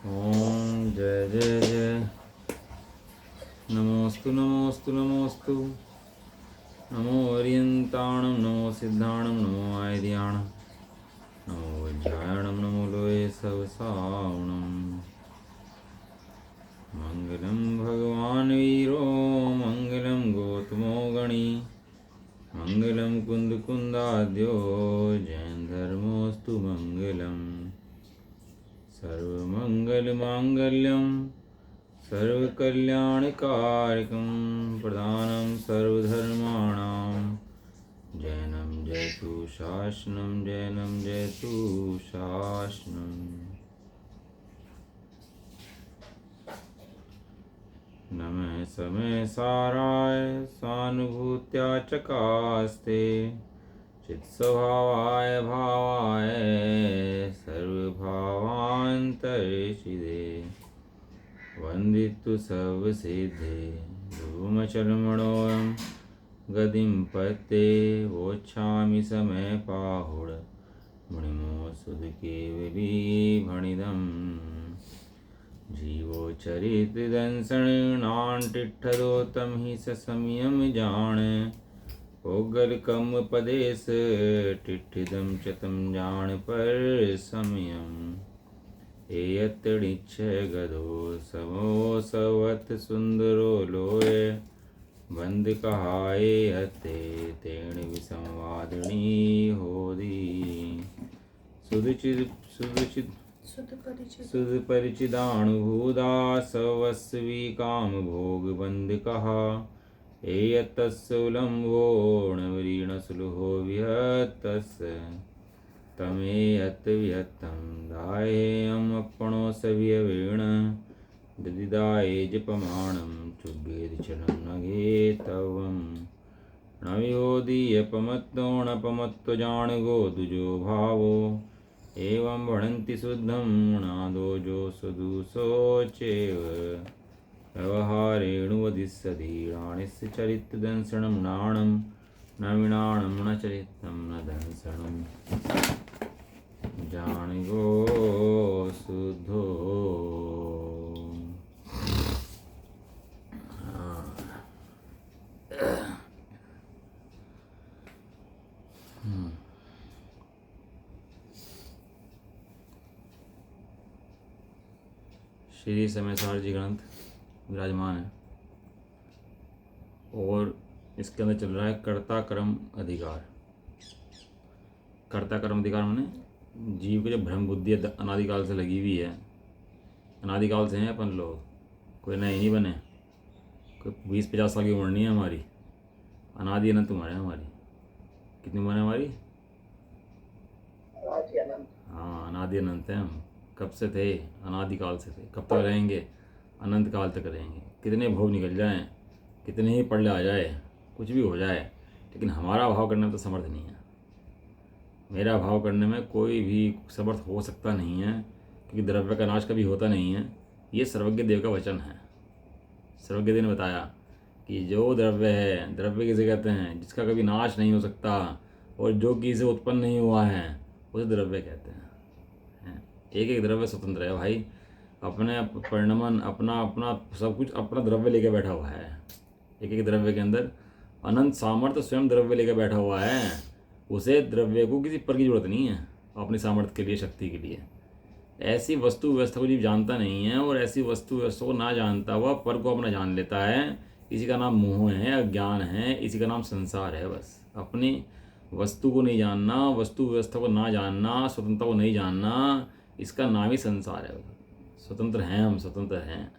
ओम जय जय जय। नमोस्तु नमोस्तु नमोस्तु। नमो ओरियंताणं नमो सिद्धाणं नमो आयर्याणं नमो वज्रायणं नमो लोये सवसावणं। मंगलं भगवान् वीरो मंगलं गौतमो गणी मंगलं कुन्दकुन्दाद्यो जैन धर्मोऽस्तु मंगलम्। सर्वमङ्गलमाङ्गल्यं सर्वकल्याणकारकं प्रधानं सर्वधर्माणां जैनं जयतु शासनं जैनं जयतु शासनं। नमः समय साराय सानुभूत्या चकास्ते चित्स्वभावाय भावाय सर्वभावान्तर्षिदे वन्दितु सर्वसिद्धे धूमचर्मणोऽयं गतिं पते वोच्छामि समयपाहुड मुनिमो सुधकेवली भणिदम्। जीवो चरितदंसणान्तिष्ठदो तं हि स संयम जान ओगलकम पदेश टिठिदम च तम जान पर समयम। एयत्रिच्छ गदो समो सवत सुंदरो लोय बंद कहाए हते तेण विसंवादिनी होदी। सुदचित सुध परिचिदानुभूदा सवस्वी काम भोग बंद कहा एयतस्य उलंभो नवरीणसुलहो विहतस्य तमेयत विहतं दायेयम् अपणो सव्यवेण ददिदाये जपमाणं चुभ्येदिचलं नघेतवम्। नव्योदीयपमत्तो नपमत्वजाणगो दुजो भावो एवं भणन्ति शुद्धं नादोजो सुदुसोचेव व्यवहारेणुवदिस्सधीराणिस्य चरितदंसनं नाणं न विणाणं न चरितं न दंसनं जाणगो शुद्धो। श्री समयसार जी ग्रंथ विराजमान है और इसके अंदर चल रहा है कर्ता कर्म अधिकार। कर्ता कर्म अधिकार माने जीव को जो भ्रम बुद्धि अनादिकाल से लगी हुई है, अनादिकाल से हैं अपन लोग, कोई नए नहीं बने, कोई 20-50 साल की उम्र नहीं है हमारी, अनादि अनंत उम्र है हमारी। कितनी उम्र है हमारी? हाँ, अनादि अनंत है हम। कब से थे? अनादिकाल से थे। कब तक रहेंगे? अनंत काल तक रहेंगे। कितने भोग निकल जाएं, कितने ही पड़ले आ जाए, कुछ भी हो जाए, लेकिन हमारा भाव करने में तो समर्थ नहीं है। मेरा भाव करने में कोई भी समर्थ हो सकता नहीं है, क्योंकि द्रव्य का नाश कभी होता नहीं है। ये सर्वज्ञ देव का वचन है। सर्वज्ञ देव ने बताया कि जो द्रव्य है, द्रव्य किसे कहते हैं? जिसका कभी नाश नहीं हो सकता और जो किसी से उत्पन्न नहीं हुआ है, उसे द्रव्य कहते हैं। एक एक द्रव्य स्वतंत्र है भाई, अपने परिणमन अपना अपना सब कुछ अपना द्रव्य लेके बैठा हुआ है। एक एक द्रव्य के अंदर अनंत सामर्थ्य स्वयं द्रव्य लेके बैठा हुआ है। उसे द्रव्य को किसी पर की जरूरत नहीं है अपनी सामर्थ्य के लिए, शक्ति के लिए। ऐसी वस्तु व्यवस्था को जीव जानता नहीं है, और ऐसी वस्तु व्यवस्था को ना जानता हुआ पर को अपना जान लेता है। इसी का नाम मोह है, अज्ञान है, इसी का नाम संसार है। बस अपनी वस्तु को नहीं जानना, वस्तु व्यवस्था को ना जानना, स्वतंत्रता को नहीं जानना, इसका नाम ही संसार है। स्वतंत्र हैं हम, स्वतंत्र हैं।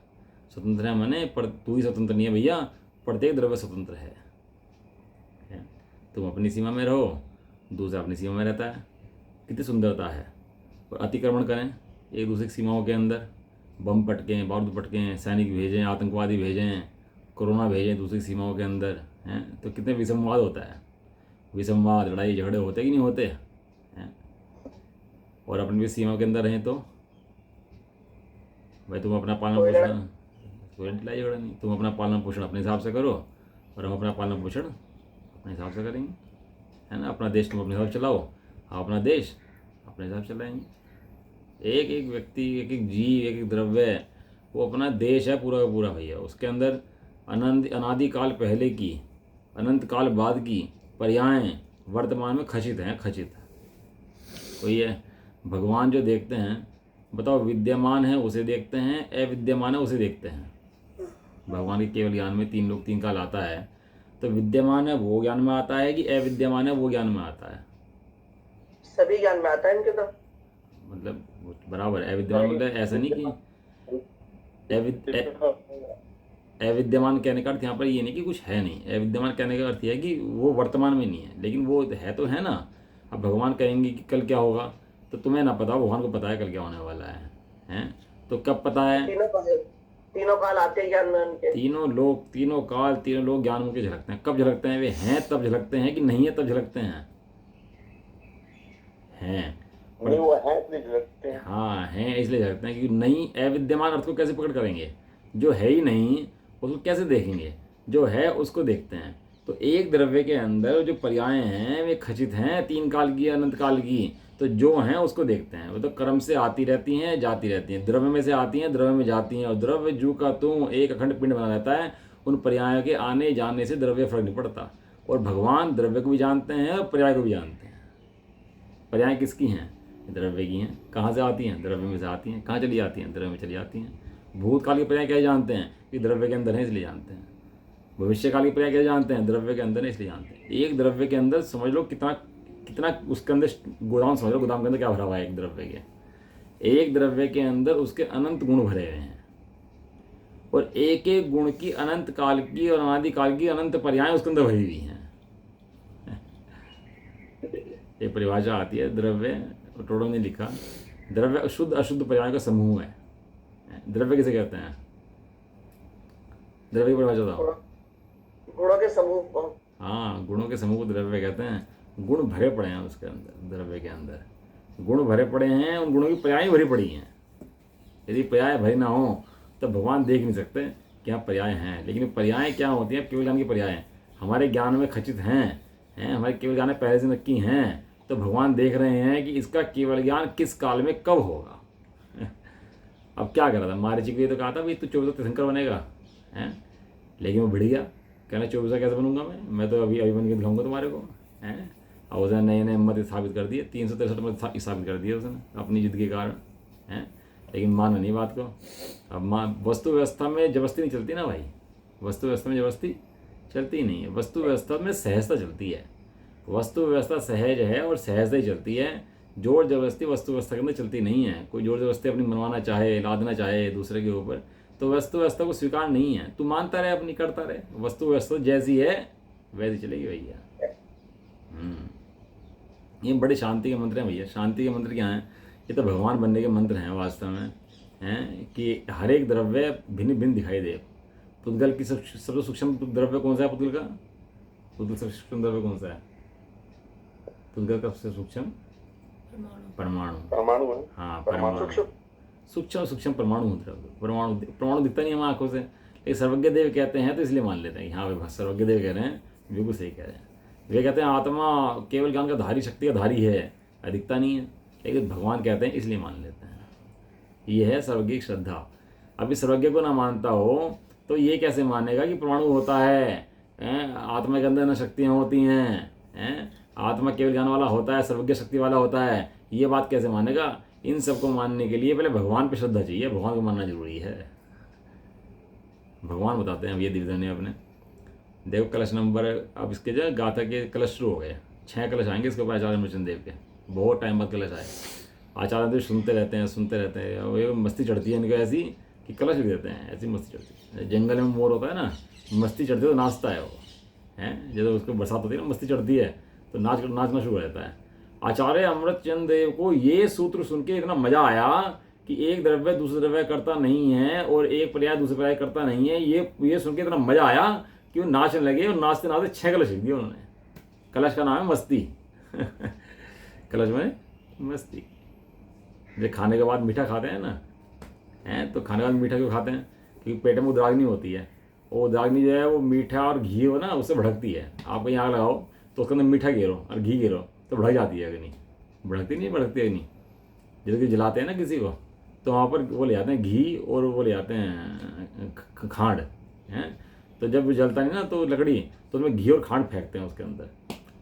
स्वतंत्र है माने पर तू ही स्वतंत्र नहीं है भैया, प्रत्येक द्रव्य स्वतंत्र है। तुम अपनी सीमा में रहो, दूसरा अपनी सीमा में रहता है। कितनी सुंदरता है। और अतिक्रमण करें एक दूसरे की सीमाओं के अंदर, बम पटकें, बारूद पटकें, सैनिक भेजें, आतंकवादी भेजें, कोरोना भेजें दूसरी सीमाओं के अंदर, हैं तो कितने विसंवाद होता है। विसंवाद, लड़ाई झगड़े होते कि नहीं होते हैं? और अपनी भी सीमा के अंदर रहें तो भाई तुम अपना पालन पोषण, कोई लड़ाई झगड़ा नहीं, तुम अपना पालन पोषण अपने हिसाब से करो और हम अपना पालन पोषण अपने हिसाब से करेंगे, है ना। अपना देश तुम अपने हिसाब से चलाओ, हम अपना देश अपने हिसाब से चलाएंगे। एक एक व्यक्ति, एक एक जीव, एक एक द्रव्य वो अपना देश है पूरा का पूरा भैया। उसके अंदर अनादिकाल पहले की, अनंत काल बाद की पर्यायें वर्तमान में खचित हैं, खचित। कोई है भगवान जो देखते हैं, बताओ विद्यमान है उसे देखते हैं, अविद्यमान है उसे देखते हैं। भगवान के केवल ज्ञान में तीन लोग, तीन काल आता है, तो विद्यमान है वो ज्ञान में आता है कि अविद्यमान है वो ज्ञान में आता है? सभी ज्ञान में आता है इनके तो। मतलब वो बराबर है। अविद्यमान मतलब ऐसा नहीं कि अविद्यमान कहने का अर्थ यहाँ पर ये नहीं कि कुछ है नहीं। अविद्यमान कहने का अर्थ यह है कि वो वर्तमान में नहीं है, लेकिन वो है तो है ना। अब भगवान कहेंगे कि कल क्या होगा, तो तुम्हें ना पता, भगवान को पता है कल क्या होने वाला है, हैं? तो कब पता है? तीनों काल आते हैं ज्ञान में उनके। तीनों लोग, तीनों काल, तीनों लोग ज्ञान उनके झलकते हैं। कब झलकते हैं? वे हैं तब झलकते हैं कि नहीं है तब झलकते हैं? हैं। नहीं, वो है इसलिए झलकते हैं। हाँ, हैं इसलिए झलकते हैं क्योंकि नहीं, अविद्यमान अर्थ को कैसे पकड़ करेंगे? जो है ही नहीं उसको कैसे देखेंगे? जो है उसको देखते हैं। तो एक द्रव्य के अंदर जो पर्याय हैं वे खचित हैं, तीन काल की, अनंत काल की। तो जो हैं उसको देखते हैं। वो तो क्रम से आती रहती हैं, जाती रहती हैं, द्रव्य में से आती हैं, द्रव्य में जाती हैं। और द्रव्य जू का तू एक अखंड पिंड बना रहता है। उन पर्यायों के आने जाने से द्रव्य फर्क नहीं पड़ता। और भगवान द्रव्य को भी जानते हैं और पर्याय को भी जानते हैं। पर्याय किसकी हैं? द्रव्य की हैं। कहाँ से आती हैं? द्रव्य में से आती हैं। कहाँ चली जाती हैं? द्रव्य में चली जाती हैं। भूतकाल की पर्याय क्या जानते हैं? कि द्रव्य के अंदर है इसलिए जानते हैं। भविष्यकाल की पर्याय क्या जानते हैं? द्रव्य के अंदर है इसलिए जानते हैं। एक द्रव्य के अंदर समझ लो कितना कितना उसके अंदर गोदाम, समझ लो गोदाम के अंदर क्या भरा हुआ है एक द्रव्य के। एक द्रव्य के अंदर उसके अनंत गुण भरे हुए हैं, और एक एक गुण की अनंत काल की और अनादि काल की अनंत पर्याय उसके अंदर भरी हुई हैं। एक परिभाषा आती है द्रव्य, टोडो ने लिखा, द्रव्य शुद्ध अशुद्ध पर्याय का समूह है। द्रव्य किसे कहते हैं? द्रव्य की परिभाषा बताओ। गुणों के समूह को। हाँ, गुणों के समूह को द्रव्य कहते हैं। गुण भरे पड़े हैं उसके अंदर, द्रव्य के अंदर गुण भरे पड़े हैं। उन गुणों की पर्याय भरी पड़ी हैं। यदि पर्याय भरी ना हो तो भगवान देख नहीं सकते कि हाँ पर्याय हैं। लेकिन पर्याय क्या होती हैं? केवल ज्ञान की पर्याय हमारे ज्ञान में खचित हैं, हमारे केवल ज्ञान में पहले से नक्की हैं। तो भगवान देख रहे हैं कि इसका केवल ज्ञान किस काल में कब होगा। अब क्या कर रहा था? मारीची को ये तो कहा था भाई तू 24 तीर्थंकर बनेगा, हैं? लेकिन वो भिड़ गया, कहना 24 कैसे बनूंगा मैं तो अभी बन के दिखाऊंगा तुम्हारे को, हैं? और उसने नए नए मत स्थापित कर दिए, 363 मत स्थापित कर दिए उसने अपनी जिद के कारण, हैं? लेकिन माना नहीं बात को। अब वस्तु व्यवस्था में जबरदस्ती नहीं चलती ना भाई। वस्तु व्यवस्था में जबरदस्ती चलती नहीं है। वस्तु व्यवस्था में सहजता चलती है। वस्तु व्यवस्था सहज है और सहजता ही चलती है। जोर जबरदस्ती वस्तु व्यवस्था के अंदर चलती नहीं है। कोई जोर जबरदस्ती अपनी मनवाना चाहे, लादना चाहे दूसरे के ऊपर, तो वस्तु व्यवस्था को स्वीकार नहीं है। तू मानता रहे, अपनी करता रहे। वस्तु व्यवस्था जैसी है वैसी चलेगी भैया। ये बड़े शांति के मंत्र हैं भैया। शांति के मंत्र क्या हैं? ये तो भगवान बनने के मंत्र हैं वास्तव में, हैं? कि हर एक द्रव्य भिन्न भिन्न दिखाई दे। पुद्गल की सबसे सूक्ष्म द्रव्य कौन सा है? पुद्गल का पुद्गल सबसे सूक्ष्म द्रव्य कौन सा है? पुद्गल का सबसे सूक्ष्म परमाणु। परमाणु। हाँ, परमाणु। सूक्ष्म परमाणु द्रव्य। परमाणु दिखता नहीं हमारी आंखों से, लेकिन सर्वज्ञ देव कहते हैं तो इसलिए मान लेते हैं कि हाँ भाई सर्वज्ञ देव कह रहे हैं, बिल्कुल सही कह रहे हैं। वे कहते हैं आत्मा केवल ज्ञान का धारी, शक्ति का धारी है, दिखता नहीं है, लेकिन भगवान कहते हैं इसलिए मान लेते हैं। ये है सर्वज्ञ की श्रद्धा। अभी सर्वज्ञ को ना मानता हो तो ये कैसे मानेगा कि परमाणु होता है, आत्मा के अंदर न शक्तियाँ होती हैं, आत्मा केवल ज्ञान वाला होता है, सर्वज्ञ शक्ति वाला होता है? ये बात कैसे मानेगा? इन सबको मानने के लिए पहले भगवान पे श्रद्धा चाहिए। भगवान को मानना जरूरी है। भगवान बताते हैं अब ये दिव्य ने अपने देव कलश नंबर, अब इसके जो गाथा के कलश शुरू हो गए, 6 कलश आएंगे इसके ऊपर आचार्य मुचन देव के। बहुत टाइम बाद कलश आए। आचार्य देव सुनते रहते हैं। और ये मस्ती चढ़ती है इनको ऐसी कि कलश लिख देते हैं। ऐसी मस्ती चढ़ती है। जंगल में मोर होता है ना, मस्ती चढ़ती है तो नाचता है वो, हैं? जब उसको बरसात होती है ना, मस्ती चढ़ती है तो नाचना शुरू हो जाता है। आचार्य अमृतचंद देव को ये सूत्र सुन के इतना मजा आया कि एक द्रव्य दूसरे द्रव्य करता नहीं है और एक पर्याय दूसरे पर्याय करता नहीं है। ये सुन के इतना मजा आया कि वो नाचने लगे, और नाचते नाचते 6 कलश लिख दिए उन्होंने। कलश का नाम है मस्ती। कलश में मस्ती। जब खाने के बाद मीठा खाते हैं ना, हैं? तो खाने के बाद मीठा क्यों खाते हैं? क्योंकि पेट में उद्राग्नि होती है। वो उद्राग्नि जो है वो मीठा और घी हो ना, उससे भड़कती है। आप कहीं आग लगाओ तो उसके अंदर मीठा गिरो और घी गिरो तो भड़क जाती है अग्नि। भड़कती नहीं? भड़कती अग्नि। जैसे कि जलाते हैं ना किसी को, तो वहाँ पर वो ले आते हैं घी और वो ले आते हैं खांड हैं। तो जब जलता नहीं ना तो लकड़ी, तो उसमें घी और खांड फेंकते हैं उसके अंदर,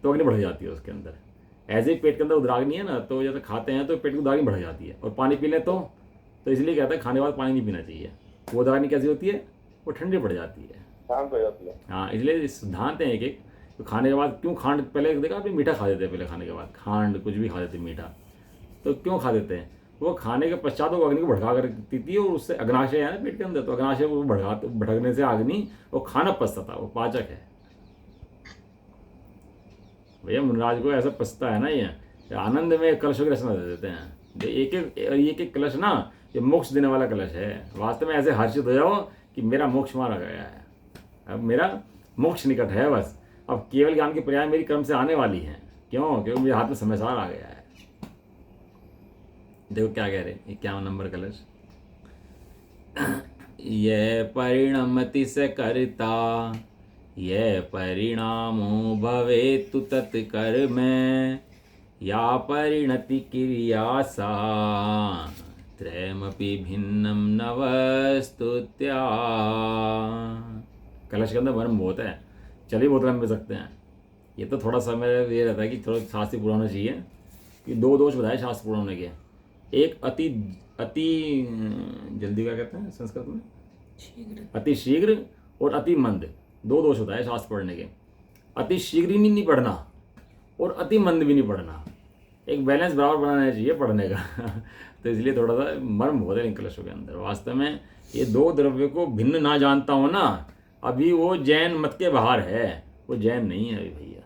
तो अग्नि बढ़ जाती है उसके अंदर। ऐसे ही पेट के अंदर उद्राग्नि है ना, तो जैसे खाते हैं तो पेट की उद्राग्नि बढ़ जाती है। और पानी पी लें तो इसलिए कहते हैं खाने के बाद पानी नहीं पीना चाहिए। वो उद्राग्नि कैसी होती है, वो ठंडी पड़ जाती है, शांत हो जाती है। हाँ, इसलिए सिद्धांत है एक तो खाने के बाद क्यों खांड, पहले देखा आपने मीठा खा देते हैं, पहले खाने के बाद खांड कुछ भी खा देते हैं मीठा, तो क्यों खा देते हैं, वो खाने के पश्चात वो अग्नि को भड़का कर देती थी और उससे अग्नाशय है ना पेट के अंदर, तो अग्नाशय को भड़कने से अग्नि वो खाना पचता था, वो पाचक है भैया। मुनराज को ऐसा पचता है ना, ये आनंद में कलशों की रचना दे देते हैं। एक एक कलश ना, ये मोक्ष देने वाला कलश है। वास्तव में ऐसे हर्षित हो जाओ कि मेरा मोक्ष मारा गया है, अब मेरा मोक्ष निकट है, बस अब केवल ज्ञान की पर्याय मेरी कर्म से आने वाली हैं। क्यों? क्योंकि मेरे हाथ में समयसार आ गया है। देखो क्या कह रहे, 51 नंबर कलश, यह परिणमति से करता, यह परिणामो भवेतु तत्कर्म, या परिणति क्रिया सा, त्रयमपि भिन्नम नवस्तुत्या। कलश के अंदर वर्म बहुत है, चलिए बहुत लंबे सकते हैं। ये तो थोड़ा सा मेरा ये रहता है कि थोड़ा शास्त्र पूरा होना चाहिए, कि दो दोष बताए शास्त्र पूरा होने के, एक अति जल्दी, क्या कहते हैं संस्कृत में, अति शीघ्र और अति मंद, दो दोष होता है शास्त्र पढ़ने के। अति शीघ्र भी नहीं पढ़ना और अति मंद भी नहीं पढ़ना, एक बैलेंस बराबर बनाना चाहिए पढ़ने का तो इसलिए थोड़ा सा मर्म बहुत है इन कलशों के अंदर। वास्तव में ये दो द्रव्य को भिन्न ना जानता हो ना, अभी वो जैन मत के बाहर है, वो जैन नहीं है अभी भैया,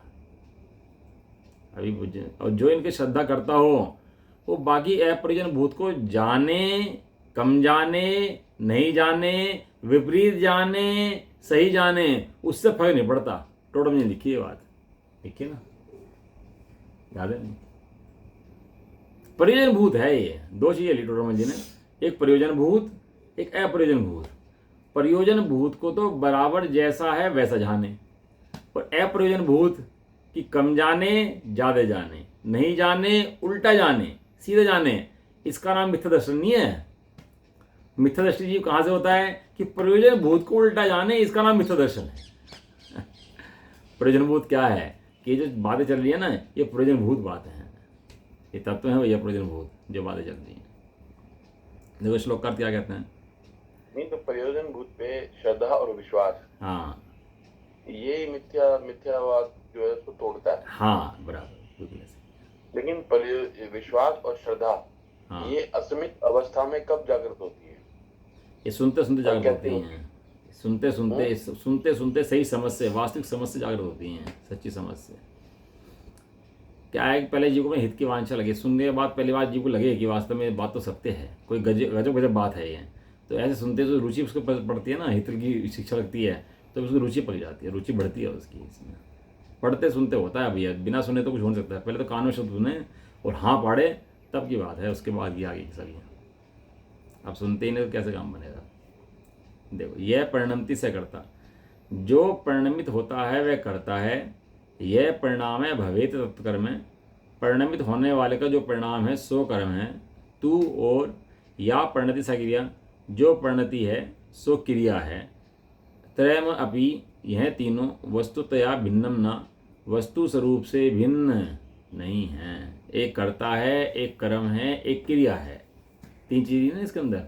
अभी। और जो इनकी श्रद्धा करता हो वो बाकी अप्रयोजन भूत को जाने, कम जाने, नहीं जाने, विपरीत जाने, सही जाने, उससे फर्क नहीं पड़ता। टोटल में लिखी है बात, लिखी ना, याद है नहीं? प्रयोजन भूत है ये, दो चीजें ली टोटल जी ने, एक प्रयोजन भूत, एक अप्रयोजन भूत। प्रयोजन भूत को तो बराबर जैसा है वैसा जाने, और अप्रयोजन भूत कि कम जाने, ज्यादा जाने, नहीं जाने, उल्टा जाने, सीधे जाने, इसका नाम मिथ्या दर्शन नहीं है। मिथ्या दृष्टि जीव कहाँ से होता है कि प्रयोजन भूत को उल्टा जाने, इसका नाम मिथ्या दर्शन है प्रयोजन भूत क्या है कि ये जो बातें चल रही है ना, ये प्रयोजन भूत बातें हैं, ये तत्व है भैया प्रयोजन भूत जो बातें चल रही हैं। देखो श्लोक का क्या कहते हैं, नहीं तो प्रयोजन भूत पे श्रद्धा और विश्वास, हाँ ये मिथ्यावाद जो है उसको तोड़ता है। हाँ बराबर, बिल्कुल ऐसे। लेकिन विश्वास और श्रद्धा, हाँ, ये असमित अवस्था में कब जागृत होती है? ये सुनते सुनते जागृत कहते होती हैं, सुनते सुनते सही समझ से, वास्तविक समझ से जागृत होती हैं, सच्ची समझ से। क्या है कि पहले जीव को में हित की वांछा लगे, सुनने के बाद पहली बात जीव को लगे कि वास्तव में बात तो सत्य है, कोई गजब बात है ये, तो ऐसे सुनते तो रुचि उसको पड़ती है ना, हित की शिक्षा लगती है तो उसकी रुचि पड़ जाती है, रुचि बढ़ती है उसकी इसमें। पढ़ते सुनते होता है भैया, बिना सुने तो कुछ हो नहीं सकता है। पहले तो कान में शब्द सुने और हाँ पाड़े तब की बात है, उसके बाद की आगे की सभी। अब सुनते ही नहीं तो कैसे काम बनेगा। देखो, यह परिणमति से करता, जो परिणमित होता है वह करता है, यह परिणाम है भवेत तत्कर्म, परिणमित होने वाले का जो परिणाम है सो कर्म है। तू और या परिणति सा क्रिया, जो परिणति है सो क्रिया है। त्रयम अपि, यह तीनों वस्तुतया भिन्नम न, वस्तु स्वरूप से भिन्न नहीं है। एक कर्ता है, एक कर्म है, एक क्रिया है, तीन चीजें ना इसके अंदर।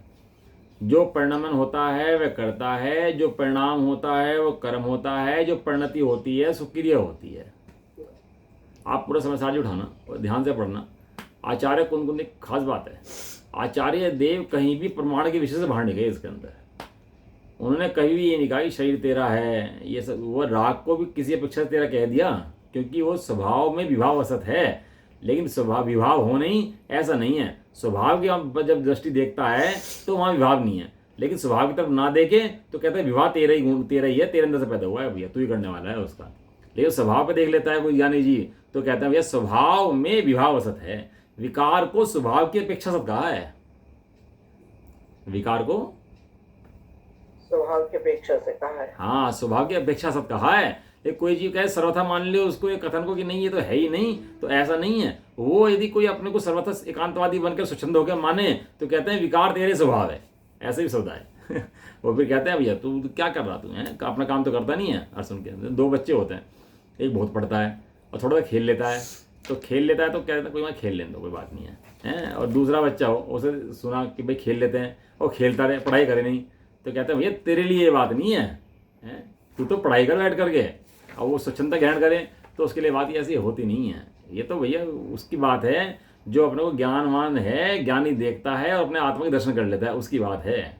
जो परिणमन होता है वह कर्ता है, जो परिणाम होता है वो कर्म होता है, जो परिणति होती है सो क्रिया होती है। आप पूरा समय साझी उठाना और ध्यान से पढ़ना। आचार्य कुंद एक खास बात है, आचार्य देव कहीं भी प्रमाण के विषय से बाहर नहीं गए इसके अंदर। उन्होंने कभी भी ये नहीं कहा कि शरीर तेरा है, ये सब। वो राग को भी किसी अपेक्षा से तेरा कह दिया, क्योंकि वो स्वभाव में विभाव असत है, लेकिन स्वभाव विभाव हो नहीं ऐसा नहीं है। स्वभाव की जब दृष्टि देखता है तो वहाँ विभाव नहीं है, लेकिन स्वभाव की तरफ ना देखे तो कहता है विभाव तेरा ही गुण, तेरा ही है, तेरे अंदर से पैदा हुआ है भैया, तू ही करने वाला है उसका। लेकिन स्वभाव पे देख लेता है कोई ज्ञानी जी तो कहता है भैया स्वभाव में विभाव असत है। विकार को स्वभाव की अपेक्षा सत कहा है, विकार को स्वभाव की अपेक्षा से कहा है। हाँ, स्वभाव की अपेक्षा सत कहा है, एक कोई चीज कहे सर्वथा मान लियो उसको, एक कथन को कि नहीं ये तो है ही नहीं, तो ऐसा नहीं है। वो यदि कोई अपने को सर्वथा एकांतवादी बनकर स्वच्छंद होकर माने तो कहते हैं विकार तेरे स्वभाव है, ऐसे भी शब्द है। वो फिर कहते हैं भैया तू क्या कर रहा, तू है अपना काम तो करता नहीं है। अर्जुन के अंदर 2 बच्चे होते हैं, एक बहुत पढ़ता है और थोड़ा सा खेल लेता है, तो खेल लेता है तो कहते हैं कोई मैं खेल लेने दो, कोई बात नहीं है, हैं। और दूसरा बच्चा हो, उसे सुना कि भाई खेल लेते हैं और खेलता रहे, पढ़ाई करे नहीं, तो कहते हैं भैया तेरे लिए ये बात नहीं है, हैं, तू तो पढ़ाई कर बैठ करके, और वो स्वच्छंदता ग्रहण करे तो उसके लिए बात ऐसी होती नहीं है। ये तो भैया उसकी बात है जो अपने को ज्ञानवान है, ज्ञानी देखता है और अपने आत्मा के दर्शन कर लेता है, उसकी बात है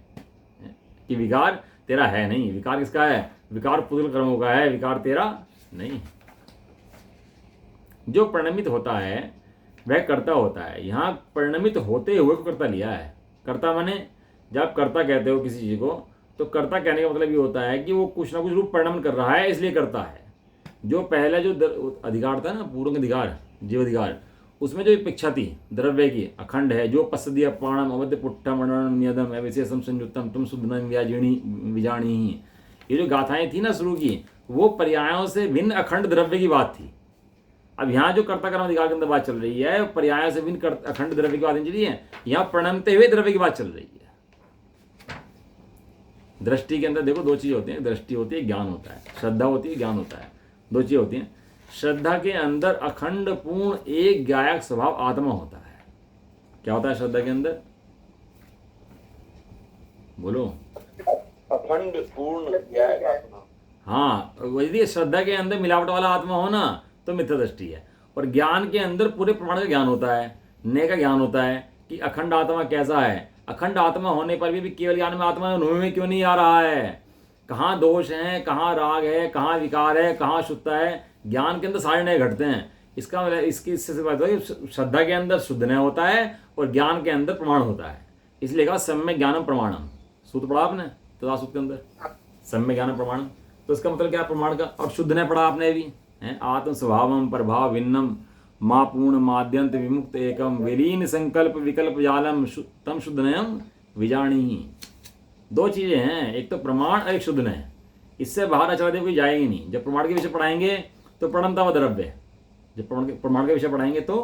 कि विकार तेरा है नहीं। विकार किसका है? विकार पुतल कर्मों का है, विकार तेरा नहीं। जो परिणमित होता है वह कर्ता होता है। यहाँ परिणमित होते हुए को कर्ता लिया है। कर्ता माने जब आप कर्ता कहते हो किसी चीज को, तो कर्ता कहने का मतलब ये होता है कि वो कुछ ना कुछ रूप परिणमन कर रहा है, इसलिए करता है। जो पहला जो अधिकार था ना, पूर्ण अधिकार, जीव अधिकार, उसमें जो अपेक्षा थी द्रव्य की अखंड है, जो पसदी अपाणम अवध पुट्ठम अणम नियदम विशेषम संयुक्तम तुम शुद्धन विजाणी, ये जो गाथाएं थी ना शुरू की, वो पर्यायों से भिन्न अखंड द्रव्य की बात थी। अब यहाँ जो कर्ता कर्म अधिकार के अंदर बात चल रही है, पर्यायों से भिन्न अखंड द्रव्य की बात नहीं चल रही है, यहाँ प्रणमते हुए द्रव्य की बात चल रही है। दृष्टि के अंदर देखो 2 चीज होती हैं, दृष्टि होती है, ज्ञान होता है, श्रद्धा होती है, ज्ञान होता है, 2 चीज होती हैं। श्रद्धा के अंदर अखंड पूर्ण एक गायक स्वभाव आत्मा होता है। क्या होता है श्रद्धा के अंदर? बोलो। अखंड पूर्ण गायक आत्मा। हाँ, यदि श्रद्धा के अंदर मिलावट वाला आत्मा हो ना तो मिथ्या दृष्टि है। और ज्ञान के अंदर पूरे प्रमाण का ज्ञान होता है, नए का ज्ञान होता है कि अखंड आत्मा कैसा है। अखंड आत्मा होने पर भी केवल ज्ञान में आत्मा अनुभव में क्यों नहीं आ रहा है? कहाँ दोष है, कहाँ राग है, कहाँ विकार है, कहाँ शुद्धता है, ज्ञान के अंदर सारे नए घटते हैं। इसका मतलब इससे बात है कि श्रद्धा के अंदर शुद्ध नय होता है और ज्ञान के अंदर प्रमाण होता है। इसलिए कहा सम्यक ज्ञानम प्रमाणम। सूत्र पढ़ा आपने तथा सूत्र के अंदर सम्यक ज्ञानम प्रमाणम, तो इसका मतलब क्या प्रमाण का? और शुद्ध नय पढ़ा आपने भी है, आत्म स्वभावम प्रभाव भिन्नम माँ पूर्ण माद्यंत विमुक्त एकम विलीन संकल्प विकल्प जालम तम शुद्ध नयम विजाणी। 2 चीजें हैं, एक तो प्रमाण और एक शुद्ध नय। इससे बाहर आचार्य कोई जाएगी नहीं। जब प्रमाण के विषय पढ़ाएंगे तो परिणमता व द्रव्य, जब प्रमाण के विषय पढ़ाएंगे तो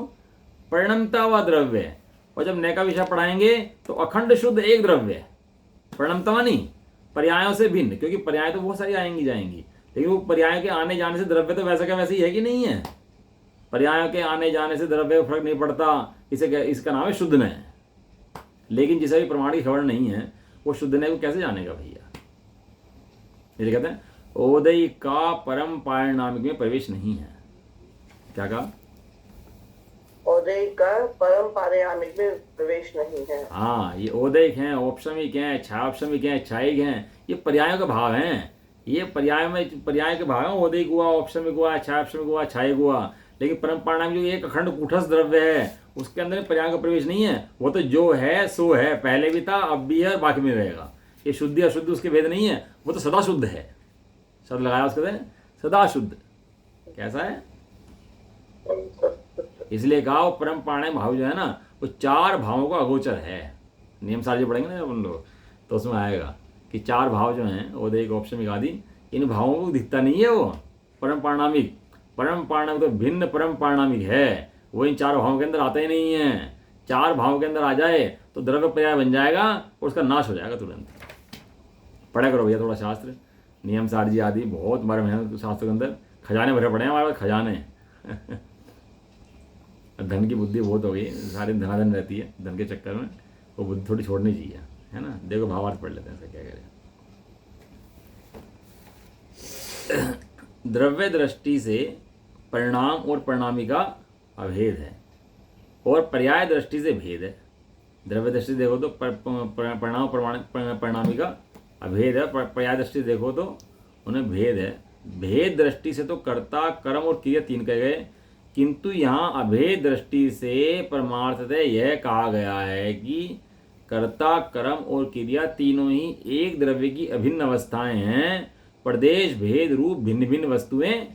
परिणमता व द्रव्य, और जब नय का विषय पढ़ाएंगे तो अखंड शुद्ध एक द्रव्य। परिणमता नहीं, पर्यायों से भिन्न, क्योंकि पर्याय तो बहुत सारी आएंगी जाएंगी, लेकिन वो पर्याय के आने जाने से द्रव्य तो वैसा का वैसे ही है कि नहीं है? पर्यायों के आने जाने से द्रव्य को फर्क नहीं पड़ता, इसे इसका नाम है शुद्ध नय। लेकिन जिसे भी प्रमाण की खबर नहीं है वो शुद्ध नय को कैसे जानेगा भैया? ये कहते हैं ओदय का परम पारिणामिक में प्रवेश नहीं है। क्या कहा? ओदय का परम पारिणामिक में प्रवेश नहीं है। हाँ, ये ओदैक हैं, औपशमिक हैं, छापशमिक हैं, छायिक हैं, ये पर्यायों के भाव हैं। ये पर्याय के भाव हैं। ओदैक हुआ, औपशमिक हुआ, छापशमिक हुआ, छायिक हुआ। लेकिन परम पारिणामिक जो एक अखंड कूटस्थ द्रव्य है उसके अंदर पर्याय का प्रवेश नहीं है। वो तो जो है सो है, पहले भी था, अब भी है, बाकी में रहेगा। ये शुद्धि अशुद्धि उसके भेद नहीं है, वो तो सदा शुद्ध है। शब्द लगाया उसके सदा शुद्ध। कैसा है? इसलिए कहा वो परम पारिणामिक भाव जो है ना, वो 4 भावों का अगोचर है। नियम सार पढ़ेंगे ना अपन लोग तो उसमें आएगा कि 4 भाव जो हैं ओदैक औपशमिक आदि, इन भावों को दिखता नहीं है वो परम पारिणामिक। परम पारिणामिक तो भिन्न परम पारिणामिक है, वो इन 4 भावों के अंदर आता ही नहीं है। 4 भावों के अंदर आ जाए तो द्रव्य पर्याय बन जाएगा और उसका नाश हो जाएगा तुरंत। पढ़ा करो भैया थोड़ा शास्त्र, नियम सार जी आदि बहुत हमारे मेहनत शास्त्र के अंदर खजाने भरे पड़े हैं हमारे पास, खजाने। धन की बुद्धि बहुत हो गई, सारी धनाधन रहती है, धन के चक्कर में वो बुद्धि थोड़ी छोड़नी चाहिए, है ना। देखो भावार्थ पढ़ लेते हैं ऐसा क्या करें। द्रव्य दृष्टि से परिणाम और परिणामी का अभेद है और पर्याय दृष्टि से भेद है। द्रव्य दृष्टि देखो तो परिणाम परिणामी का अभेद है, पर्याय दृष्टि देखो तो उन्हें भेद है। भेद दृष्टि से तो कर्ता कर्म और क्रिया 3 कहे गए, किंतु यहाँ अभेद दृष्टि से परमार्थतः यह कहा गया है कि कर्ता कर्म और क्रिया तीनों ही एक द्रव्य की अभिन्न अवस्थाएं हैं, प्रदेश भेद रूप भिन्न भिन्न वस्तुएं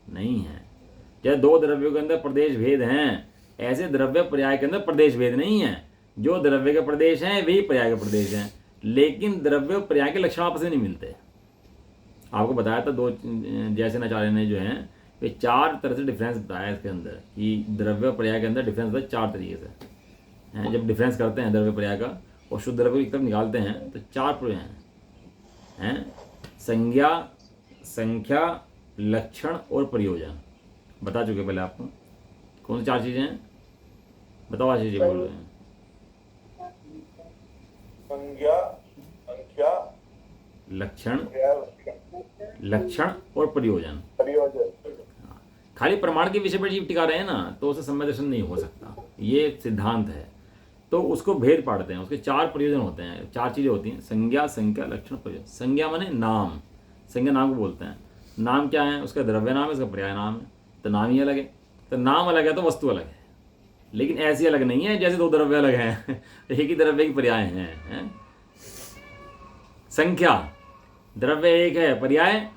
नहीं हैं। जैसे 2 द्रव्यों के अंदर प्रदेश भेद हैं, ऐसे द्रव्य पर्याय के अंदर प्रदेश भेद नहीं है। जो द्रव्य के प्रदेश हैं वही पर्याय के प्रदेश हैं, लेकिन द्रव्य पर्याय के लक्षण आपस में नहीं मिलते। आपको बताया था दो, जैसे आचार्य ने जो है ये 4 तरह से डिफरेंस बताया इसके अंदर कि द्रव्य पर्याय के अंदर डिफरेंस होता है 4 तरीके से हैं। जब डिफरेंस करते हैं द्रव्य पर्याय का और शुद्ध द्रव्य की तरफ निकालते हैं तो 4 पर्याय हैं, संज्ञा, संख्या, लक्षण और प्रयोजन। बता चुके पहले आपको कौन सी 4 चीज़ें हैं, बताओ आशीष जी बोल रहे हैं। संज्ञा, संख्या, लक्षण और प्रयोजन। खाली प्रमाण के विषय पर जीव टिका रहे हैं ना तो उसे सम्यक दर्शन नहीं हो सकता, ये सिद्धांत है। तो उसको भेद पाड़ते हैं, उसके 4 प्रयोजन होते हैं, 4 चीज़ें होती हैं, संज्ञा, संख्या, लक्षण, प्रयोजन। संज्ञा माने नाम, संज्ञा नाम को बोलते हैं। नाम क्या है, उसका द्रव्य नाम है, उसका पर्याय नाम है, तो नाम ही अलग है। तो नाम अलग है तो वस्तु अलग है, लेकिन ऐसी अलग नहीं है जैसे 2 द्रव्य अलग हैं एक ही द्रव्य की पर्याय हैं। संख्या, द्रव्य एक है, पर्याय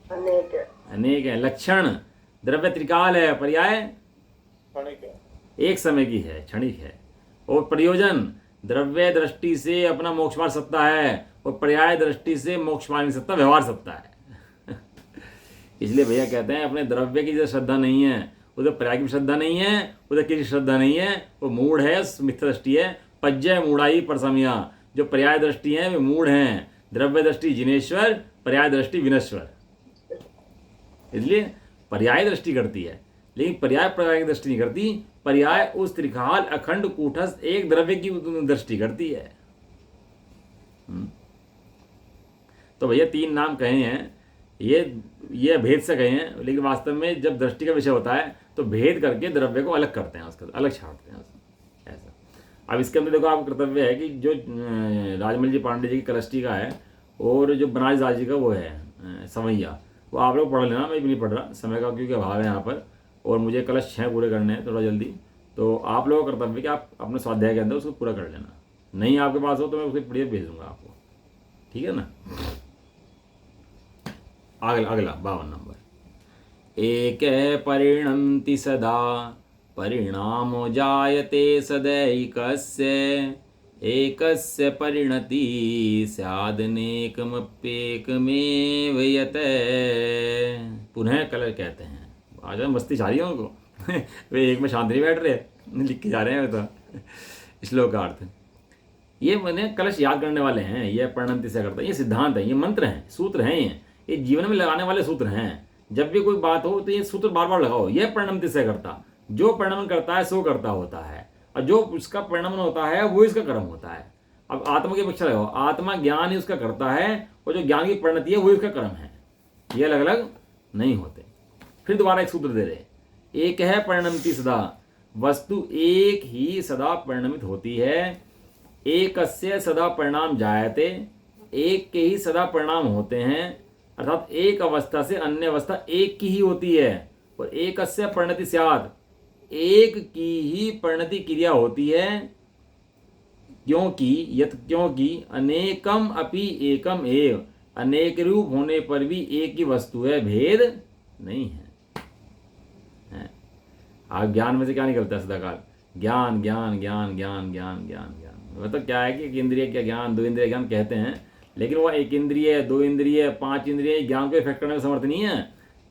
अनेक है। लक्षण, द्रव्य त्रिकाल है, पर्याय एक समय की है, क्षणिक है। और प्रयोजन, द्रव्य दृष्टि से अपना मोक्ष मार्ग सत्ता है और पर्याय दृष्टि से मोक्ष मार्ग सत्ता, व्यवहार सत्ता है इसलिए भैया कहते हैं अपने द्रव्य की जो श्रद्धा नहीं है, उधर पर्याय की श्रद्धा नहीं है, उधर किसी श्रद्धा नहीं है, वो मूढ़ है, मिथ्या दृष्टि है। पज्जय मूढ़ाई परसमिया, जो पर्याय दृष्टि है वे मूढ़ हैं। द्रव्य दृष्टि जिनेश्वर, पर्याय दृष्टि विनश्वर। इसलिए पर्याय दृष्टि करती है, लेकिन पर्याय की दृष्टि नहीं करती। पर्याय उस त्रिकाल अखंड कूटस्थ एक द्रव्य की दृष्टि करती है। तो भैया 3 नाम कहे हैं, ये भेद से कहे हैं, लेकिन वास्तव में जब दृष्टि का विषय होता है तो भेद करके द्रव्य को अलग करते हैं, उसका अलग छांटते हैं ऐसा। अब इसके अंदर देखो आपका कर्तव्य है कि जो राजमल जी पांडे जी की कलस्टी का है और जो बनारस दास जी का वो है सवैया, वो आप लोग पढ़ लेना, मैं भी नहीं पढ़ रहा समय का क्योंकि अभाव है यहाँ पर, और मुझे कलश 6 पूरे करने हैं थोड़ा जल्दी। तो आप लोगों का कर्तव्य कि आप अपने स्वाध्याय के अंदर उसको पूरा कर लेना। नहीं आपके पास हो तो मैं उसकी पीडीएफ भेज दूंगा आपको, ठीक है ना। अगला 52 नंबर। एक परिणमति सदा परिणामो जायते सदैकस्य एकस्य परिणति स्यादनेकमप्येकमेव यत। पुनः कलर कहते हैं, आज मस्ती छा रही है उनको वे एक में शांत नहीं बैठ रहे, लिख के जा रहे हैं। तो श्लोक का अर्थ ये मैंने कलश याद करने वाले हैं, ये परिणमति से करता है, ये सिद्धांत है, ये मंत्र हैं, सूत्र हैं, ये जीवन में लगाने वाले सूत्र हैं। जब भी कोई बात हो तो ये सूत्र बार बार लगाओ। ये परिणमति से करता, जो परिणमन करता है सो करता होता है, और जो उसका परिणमन होता है वो इसका कर्म होता है। अब आत्मा की अपेक्षा लगाओ, आत्मा ज्ञान ही उसका करता है और जो ज्ञान की परिणति है वो इसका कर्म है, ये अलग अलग नहीं होते। फिर दोबारा एक सूत्र दे रहे, एक है परिणमति सदा, वस्तु एक ही सदा परिणमित होती है। एकस्य सदा परिणाम जायते, एक के ही सदा परिणाम होते हैं, अर्थात एक अवस्था से अन्य अवस्था एक की ही होती है। और एकस्य परिणति स्यात्, एक की ही परिणति क्रिया होती है। क्योंकि अनेकम अपि एकम एव, अनेक रूप होने पर भी एक ही वस्तु है, भेद नहीं है। आप ज्ञान में से क्या निकलता है सदाकाल, ज्ञान ज्ञान ज्ञान ज्ञान ज्ञान ज्ञान ज्ञान। मतलब क्या है कि एक इंद्रिय क्या ज्ञान, 2 इंद्रिय ज्ञान कहते हैं, लेकिन वह 1 इंद्रिय 2 इंद्रिय 5 इंद्रिय ज्ञान को इफेक्ट करने में समर्थ नहीं है।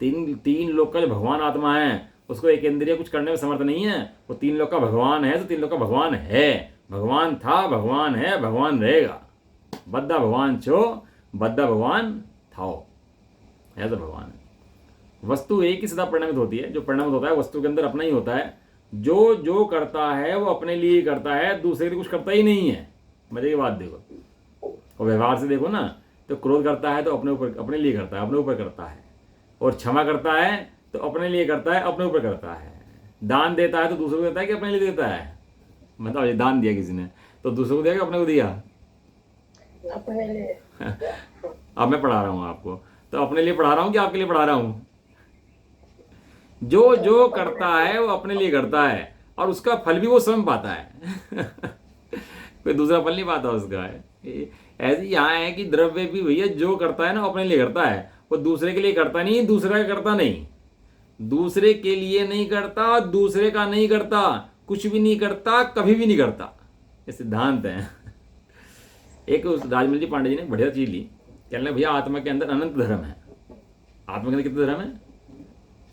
तीन लोक का जो भगवान आत्मा है उसको 1 इंद्रिय कुछ करने में समर्थ नहीं है। वो 3 लोक का भगवान है तो 3 लोक का भगवान है, भगवान था, भगवान है, भगवान रहेगा। बद्धा भगवान छो, बद्धा भगवान थाओ, ऐसा भगवान है। वस्तु एक ही सदा परिणमित होती है, जो परिणमित होता है वस्तु के अंदर अपना ही होता है। जो जो करता है वो अपने लिए ही करता है, दूसरे के लिए कुछ करता ही नहीं है। मजे की बात देखो, और व्यवहार से देखो ना, तो क्रोध करता है तो अपने ऊपर, अपने लिए करता है, अपने ऊपर करता है। और क्षमा करता है तो अपने लिए करता है, अपने ऊपर करता है। दान देता है तो दूसरों को देता है कि अपने लिए देता है। मतलब ये दान दिया किसी ने तो दूसरों को दिया कि अपने को दिया, अपने लिए। अब मैं पढ़ा रहा हूँ आपको, तो अपने लिए पढ़ा रहा हूँ कि आपके लिए पढ़ा रहा हूँ। जो जो करता है वो अपने लिए करता है और उसका फल भी वो स्वयं पाता है कोई दूसरा फल नहीं पाता उसका है। ऐसे यहाँ है कि द्रव्य भी भैया जो करता है ना अपने लिए करता है, वो दूसरे के लिए करता नहीं, दूसरा का करता नहीं, दूसरे के लिए नहीं करता, दूसरे का नहीं करता, कुछ भी नहीं करता, कभी भी नहीं करता। ये सिद्धांत है। एक राजमल जी पांडे जी ने बढ़िया चीज ली, कहने लगे भैया आत्मा के अंदर अनंत धर्म है। आत्मा के अंदर कितने धर्म है?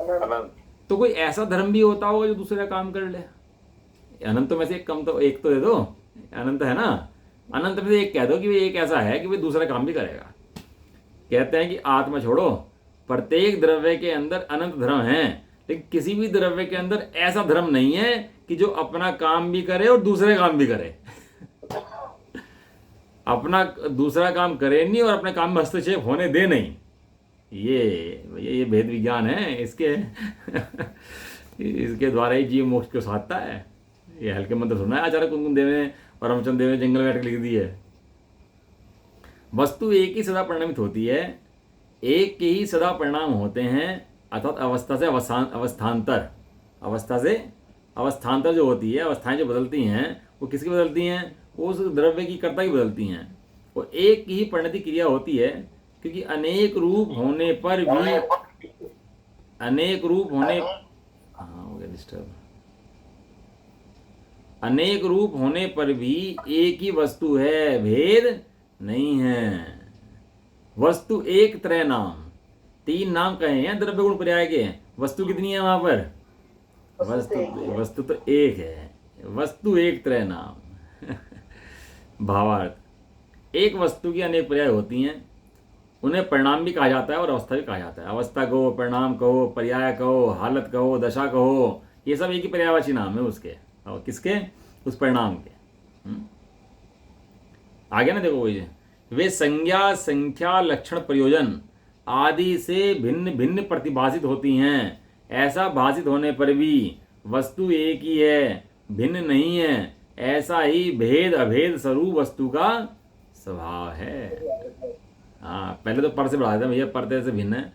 अनंत। तो कोई ऐसा धर्म भी होता होगा जो दूसरे का काम कर ले। अनंत में से एक कम तो एक तो दे दो, अनंत है ना, अनंत में से एक कह दो कि भाई एक ऐसा है कि भाई दूसरा काम भी करेगा। कहते हैं कि आत्मा छोड़ो, प्रत्येक द्रव्य के अंदर अनंत धर्म है, लेकिन किसी भी द्रव्य के अंदर ऐसा धर्म नहीं है कि जो अपना काम भी करे और दूसरे काम भी करे। अपना दूसरा काम करे नहीं और अपने काम में हस्तक्षेप होने दे नहीं। ये भेद विज्ञान है इसके। इसके द्वारा ही जीव मोक्ष को साधता है। ये हल्के मंत्र सुना है आचार्य कुमकुम देव ने और रामचंद्र देव ने जंगल में बैठ के लिख दी है। वस्तु एक ही सदा परिणामित होती है, एक के ही सदा परिणाम होते हैं, अर्थात अवस्था से अवस्थांतर, अवस्था से अवस्थांतर जो होती है, अवस्थाएं जो बदलती हैं वो किसकी बदलती हैं? वो उस द्रव्य की कर्ता की बदलती हैं। और एक ही परिणति क्रिया होती है, क्योंकि अनेक रूप होने पर भी, अनेक रूप होने, हाँ हो गया डिस्टर्ब, अनेक रूप होने पर भी एक ही वस्तु है, भेद नहीं है। वस्तु एक त्रय नाम, तीन नाम कहे हैं द्रव्य गुण पर्याय के। वस्तु कितनी है वहां पर? वस्तु तो एक है। वस्तु एक त्रय नाम। भावार्थ, एक वस्तु की अनेक पर्याय होती हैं, उन्हें परिणाम भी कहा जाता है और अवस्था भी कहा जाता है। अवस्था कहो, परिणाम कहो, पर्याय कहो, हालत कहो, दशा कहो, ये सब एक ही पर्यायवाची नाम है उसके। और किसके? उस परिणाम के। आगे ना देखो ये, वे संज्ञा, संख्या, लक्षण, प्रयोजन आदि से भिन्न भिन्न प्रतिभाषित होती हैं। ऐसा भाषित होने पर भी वस्तु एक ही है, भिन्न नहीं है। ऐसा ही भेद अभेद स्वरूप वस्तु का स्वभाव है। हाँ, पहले तो पर से बढ़ाया था भैया, परते से भिन्न है,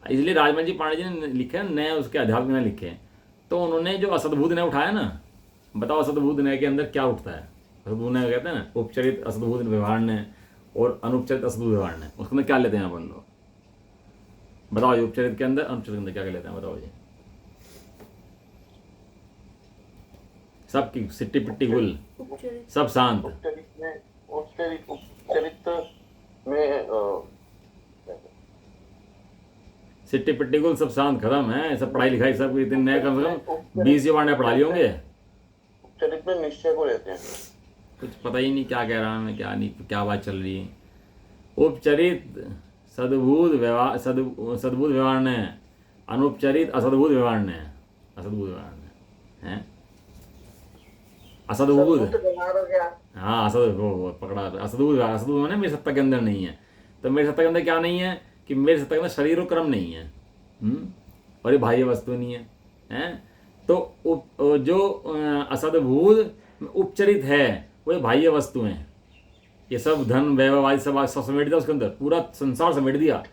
इसलिए राजमल जी पांडे जी ने लिखे नए उसके अध्यात्म में लिखे। तो उन्होंने जो असद्भूत नय उठाया ना, बताओ असद्भूत नय के अंदर क्या उठता है? असद्भूत नय कहते हैं ना, उपचरित असद्भूत व्यवहार ने और अनुपचरित असद्भूत व्यवहार ने, उसके अंदर क्या लेते हैं अपन लोग? बताओ, उपचरित के अंदर अनुपचरित के अंदर क्या लेते हैं? बताओ जी। सब की सिट्टी पिट्टी गुल, सब शांत। उपचरित में सिट्टी पिट्टी गुल सब शांत, खत्म है सब पढ़ाई लिखाई, सब इतने नए कम से कम 20 वार्ड पढ़ा लिए होंगे। उपचरित में निश्चय को लेते हैं। कुछ पता ही नहीं क्या कह रहा हूँ मैं, क्या नहीं, क्या बात चल रही है। उपचरित सद्भूत व्यवहार, सद्भूत व्यवहार ने, अनुपचरित असद्भूत व्यवहार ने, असद्भूत व्यवहार ने है, असद्भूत, हाँ असद वो पकड़ा, असद्भूत, असद्भूत मैंने मेरी सत्ता के अंदर नहीं है। तो मेरी सत्ता के अंदर क्या नहीं है? कि मेरी सत्ता के अंदर शरीर और क्रम नहीं है, और ये बाह्य वस्तु नहीं है, हैं? तो जो असद्भूत उपचरित है वो ये बाह्य वस्तु हैं। ये सब धन वैभव आदि सब समेट दिया उसके अंदर, पूरा संसार समेट दिया।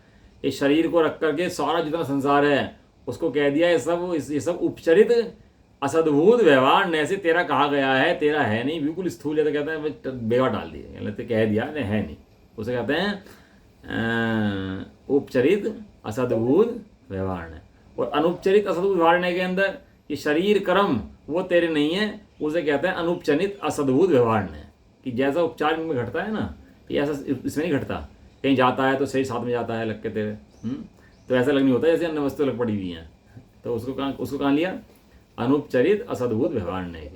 इस शरीर को रख करके सारा जितना संसार है उसको कह दिया ये सब उपचरित असद्भूत व्यवहार ने से तेरा कहा गया है, तेरा है नहीं, बिल्कुल स्थूल है। तो कहते हैं बेगा डाल दिया, तो कह दिया नहीं है नहीं, उसे कहते हैं उपचरित असद्भूत व्यवहार ने। और अनुपचरित असद्भूत व्यवहार ने के अंदर ये शरीर कर्म वो तेरे नहीं है, उसे कहते हैं अनुपचरित असद्भूत व्यवहार ने। कि जैसा उपचार में घटता है ना, ये ऐसा इसमें नहीं घटता। कहीं जाता है तो सही साथ में जाता है लग के तेरे, तो ऐसा लग नहीं होता जैसे अन्य वस्तु लग पड़ी हुई हैं। तो उसको कहाँ लिया? अनुपचरित असद्भूत व्यवहार ने।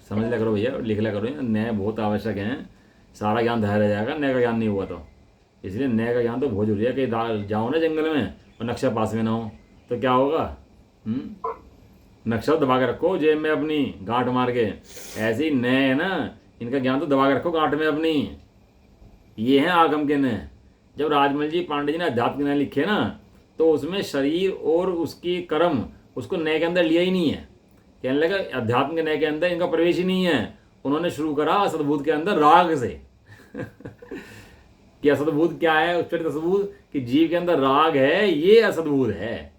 समझ लिया करो भैया, लिख लिया करो, नए बहुत आवश्यक हैं। सारा ज्ञान धैर्य रह जाएगा, नए का ज्ञान नहीं हुआ तो। इसलिए नए का ज्ञान तो बहुत जरूरी है। कि जाओ ना जंगल में और नक्शा पास में ना हो तो क्या होगा? नक्शा दबा के रखो जेब में अपनी, गांठ मार के। ऐसे ही नए है ना, इनका ज्ञान तो दबा के रखो गांठ में अपनी। ये हैं आगम के नए। जब राजमल जी पांडे जी ने अध्यात्म के नए लिखे ना, तो उसमें शरीर और उसकी कर्म उसको नए के अंदर लिया ही नहीं है। कहने लगा अध्यात्म के नए के अंदर इनका प्रवेश ही नहीं है। उन्होंने शुरू करा असद्भूत के अंदर राग से। कि असद्भूत क्या है? उपचरित असद्भूत, कि जीव के अंदर राग है, ये असद्भूत है।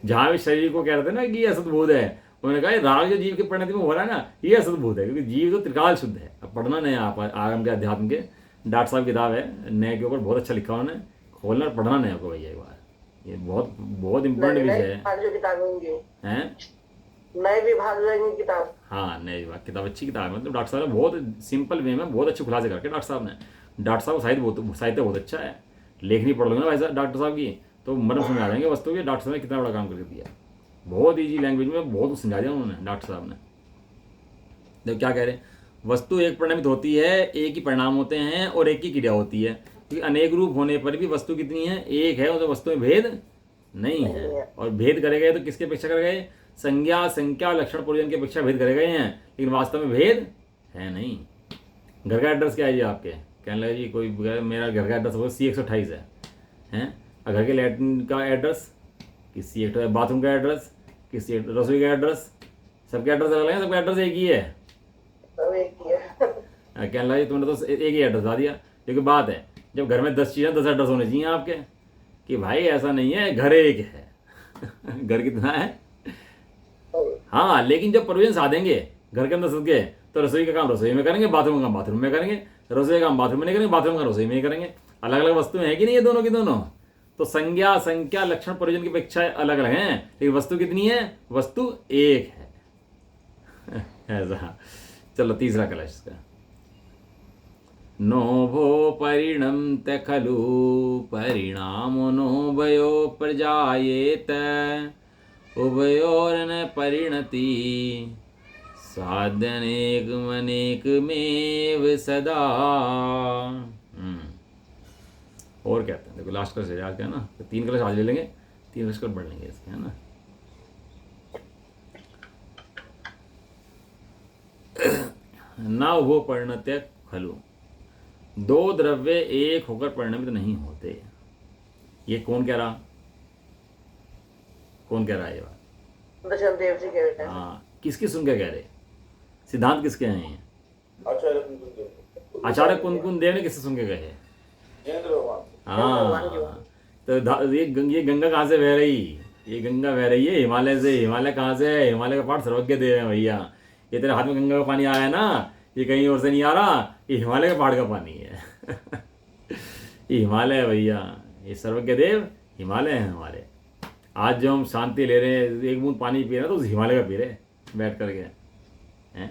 जहां भी शरीर को कह रहे थे ना कि ये असद्भूत है, उन्होंने कहा राग जो जीव के परिणति में हो रहा है ना, ये असद्भूत है। क्योंकि जीव तो त्रिकाल शुद्ध है। अब पढ़ना नहीं आप आगम के अध्यात्म के, डॉक्टर साहब किताब है नए के ऊपर, बहुत अच्छा लिखा उन्होंने, खोलना पढ़ना नहीं आपको भैया एक बार। ये बहुत बहुत इंपॉर्टेंट विषय है। नए विभाग रहेंगी किताब। हाँ, नए विभाग किताब अच्छी किताब है, मतलब डॉक्टर साहब ने बहुत सिंपल वे में बहुत अच्छे खुलासे करके डॉक्टर साहब ने। डॉक्टर साहब का साहित्य बहुत अच्छा है। लेखनी पढ़ लोगे ना भाई साहब डॉक्टर साहब की, तो मर्म समझ आ जाएंगे वस्तु के डॉक्टर साहब ने कितना बड़ा काम करके दिया। बहुत ईजी लैंग्वेज में बहुत कुछ समझा दिया उन्होंने डॉक्टर साहब ने। देखो क्या कह रहे हैं, वस्तु एक परिणामित होती है, एक ही परिणाम होते हैं और एक ही क्रिया होती है, क्योंकि अनेक रूप होने पर भी वस्तु कितनी है, एक है, और वस्तु में भेद नहीं है। और भेद करे गए तो किसके अपेक्षा करे गए, संज्ञा संख्या लक्षण प्रयोजन की अपेक्षा भेद करे गए हैं, लेकिन वास्तव में भेद है नहीं। घर का एड्रेस क्या है जी आपके, कहने लगे जी कोई मेरा घर का एड्रेस होगा C128 है हैं, और घर के लैट्रिन का एड्रेस किसी एक, बाथरूम का एड्रेस किसी, रसोई का एड्रेस, सबके एड्रेस अलग है, सबका एड्रेस एक ही है। सब एक ही है। कहने लगा तुमने तो एक ही एड्रेस बता दिया। क्योंकि बात है जब घर में 10 चीज़ें 10 एड्रेस होने चाहिए आपके, कि भाई ऐसा नहीं है घर एक है घर कितना है। हाँ, लेकिन जब प्रोविजन साधेंगे घर के अंदर सबके, तो रसोई का काम रसोई में करेंगे, बाथरूम का काम बाथरूम में करेंगे, रसोई का काम बाथरूम में नहीं करेंगे, बाथरूम का रसोई में ही करेंगे। अलग अलग वस्तुएं हैं कि नहीं ये दोनों की दोनों, तो संज्ञा संख्या लक्षण प्रयोजन की अपेक्षा अलग अलग हैं, लेकिन वस्तु कितनी है, वस्तु एक है ऐसा। चलो तीसरा कलश इसका, नोभो परिणमत खलु परिणामो नोभयो प्रजायेत उभयोर्न परिणति साधनेकमनेकमेव सदा। और कहते हैं, देखो लास्ट कलश है आज का ना, तो 3 कलश आज ले लेंगे, 3 कलश कर बढ़ लेंगे इसके, है ना। ना वो परिणत्य खलु, 2 द्रव्य एक होकर परिणमित नहीं होते। ये कौन कह रहा, कौन कह रहा है ये बात, दशरथ देव जी कह रहे हैं। हाँ, किसकी सुन के कह रहे, सिद्धांत किसके हैं ये, आचार्य कुंकुम आचार्य कुंकुम देव ने किससे सुन के कहे। जयेंद्र भगवान। हाँ, तो ये गंगा कहाँ से बह रही, ये गंगा बह रही है हिमालय से। हिमालय कहाँ से है, हिमालय का पाठ सर्वज्ञ देव है भैया। ये तेरे हाथ में गंगा का पानी आया है ना, ये कहीं और से नहीं आ रहा, ये हिमालय के पहाड़ का पानी है ये हिमालय है भैया, ये सर्वज्ञ देव हिमालय है हमारे। आज जो हम शांति ले रहे हैं, एक बूंद पानी पी रहे हैं तो उस हिमालय का पी रहे बैठ करके हैं।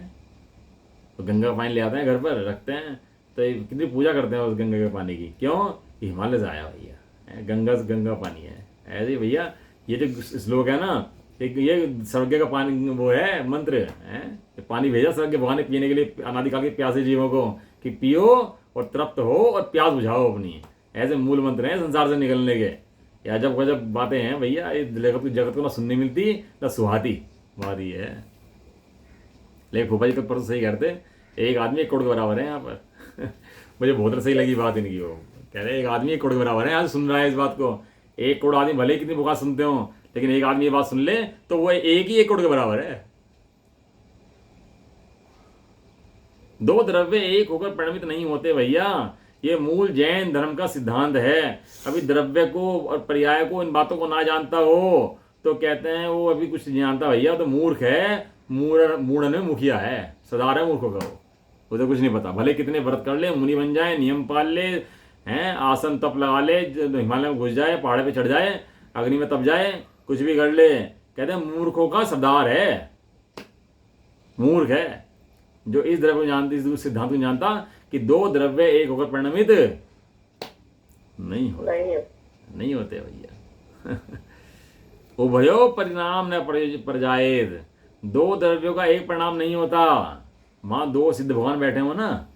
तो गंगा का पानी ले आते हैं घर पर रखते हैं, तो कितनी पूजा करते हैं उस गंगा के पानी की, क्यों, ये हिमालय से आया भैया, गंगा पानी है। ऐसे ही भैया ये जो श्लोक है ना, एक ये सर्वज्ञ का पानी वो है मंत्र है, पानी भेजा सर्वज्ञ भगवान ने पीने के लिए अनादिकाल के प्यासे जीवों को, कि पियो और तृप्त हो और प्यास बुझाओ अपनी। ऐसे मूल मंत्र हैं संसार से निकलने के। या जब गजब बातें हैं भैया, ये जगत को ना सुनने मिलती ना सुहाती बात ये है। लेकिन फूफा जी तो परसों सही करते, एक आदमी 1 करोड़ के बराबर है यहाँ पर मुझे बहुत सही लगी बात इनकी, वो कह रहे एक आदमी 1 करोड़ के बराबर है, आज सुन रहा है इस बात को। 1 करोड़ आदमी भले कितनी बुखार सुनते हो, लेकिन एक आदमी ये बात सुन ले तो वो एक ही 1 करोड़ के बराबर है। 2 द्रव्य एक होकर परिणमित नहीं होते भैया, ये मूल जैन धर्म का सिद्धांत है। अभी द्रव्य को और पर्याय को, इन बातों को ना जानता हो तो कहते हैं वो अभी कुछ नहीं जानता भैया, तो मूर्ख है, मूढ़ में मुखिया है, सदार है मूर्खों का वो तो कुछ नहीं पता। भले कितने व्रत कर ले, मुनि बन जाए, नियम पाल ले हैं, आसन तप लगा ले, हिमालय में घुस जाए, पहाड़ पे चढ़ जाए, अग्नि में तप जाए, कुछ भी कर ले, कहते हैं मूर्खों का सरदार है, मूर्ख है जो इस द्रव्य को जानता, इस सिद्धांत को जानता कि 2 द्रव्य एक होकर परिणमित नहीं होते भैया उभयो परिणाम न प्रजायेत, 2 द्रव्यों का एक परिणाम नहीं होता। वहां 2 सिद्ध भगवान बैठे हो ना,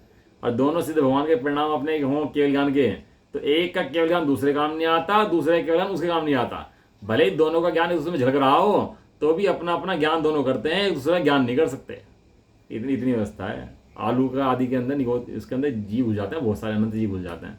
और दोनों सिद्ध भगवान के परिणाम अपने हों केवल ज्ञान के, तो एक का केवल ज्ञान दूसरे काम नहीं आता, दूसरे का केवल ज्ञान उसके काम नहीं आता। भले ही दोनों का ज्ञान एक दूसरे में झलक रहा हो, तो भी अपना अपना ज्ञान दोनों करते हैं, एक दूसरे का ज्ञान नहीं कर सकते। इतनी व्यवस्था है। आलू का आदि के अंदर इसके अंदर जीव घुस जाते हैं, बहुत सारे अनंत जीव घुस जाते हैं।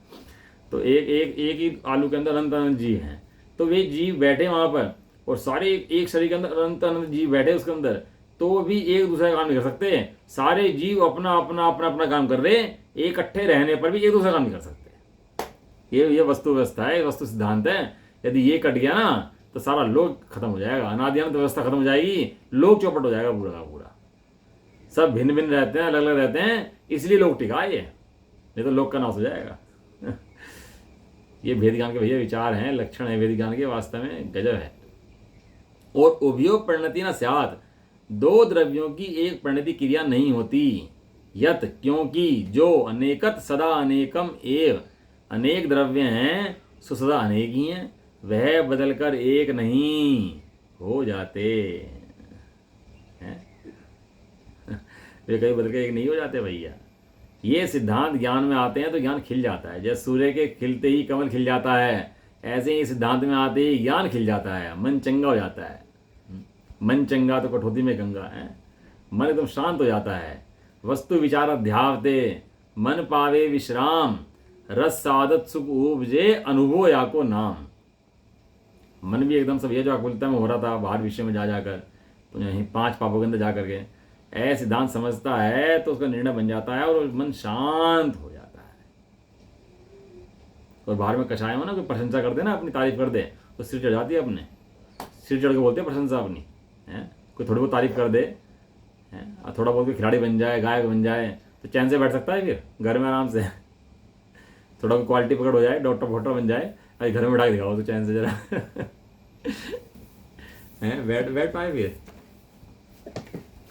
तो एक ही आलू के अंदर अनंत अनंत जीव हैं, तो वे जीव बैठे वहाँ पर, और सारे एक शरीर के अंदर अनंत अनंत जीव बैठे उसके अंदर, तो भी एक दूसरे का काम नहीं कर सकते। सारे जीव अपना अपना अपना अपना काम कर रहे, इकट्ठे रहने पर भी एक दूसरे का काम नहीं कर सकते। ये वस्तु व्यवस्था है, वस्तु सिद्धांत है। यदि ये कट गया ना तो सारा लोक खत्म हो जाएगा, अनादि अनंत व्यवस्था खत्म हो जाएगी, लोक चौपट हो जाएगा पूरा का पूरा। सब भिन्न भिन्न रहते हैं, अलग अलग रहते हैं, इसलिए लोग टिका ये, नहीं तो लोक का नाश हो जाएगा ये वेद ज्ञान के भैया विचार हैं, लक्षण है वेद ज्ञान के, वास्तव में गजब है। और उभयो परिणति न स्यात्, दो द्रव्यों की एक परिणति क्रिया नहीं होती। यत क्योंकि जो अनेकत सदा अनेकम एव, अनेक द्रव्य हैं सो सदा अनेक ही हैं, वह बदलकर एक नहीं हो जाते हैं। वे कहीं बदल के एक नहीं हो जाते भैया। ये सिद्धांत ज्ञान में आते हैं तो ज्ञान खिल जाता है। जैसे सूर्य के खिलते ही कमल खिल जाता है, ऐसे ही सिद्धांत में आते ही ज्ञान खिल जाता है, मन चंगा हो जाता है। मन चंगा तो कठौती में गंगा है। मन एकदम शांत हो जाता है। वस्तु विचार अध्यावते मन पावे विश्राम, रस सादत सुख उपजे अनुभव या को नाम। मन भी एकदम सब ये जो आकुलता में हो रहा था बाहर विषय में जा जाकर, तो यहीं 5 पापों के अंदर जा करके ऐसे सिद्धांत समझता है तो उसका निर्णय बन जाता है और मन शांत हो जाता है। और बाहर में कषाय हो ना, कोई प्रशंसा कर दे ना, अपनी तारीफ कर दे तो सिर चढ़ जाती है अपने, सिर चढ़ के बोलते हैं प्रशंसा अपनी है। कोई थोड़ी बहुत तारीफ कर दे है और थोड़ा बहुत कोई खिलाड़ी बन जाए, गायक बन जाए तो चैन से बैठ सकता है फिर घर में आराम से। थोड़ा कोई क्वालिटी पकड़ हो जाए, डॉक्टर फोटो बन जाए, अरे घर में बैठा के दिखाओ तो चैन से जरा हैं, बैठ पाए फिर।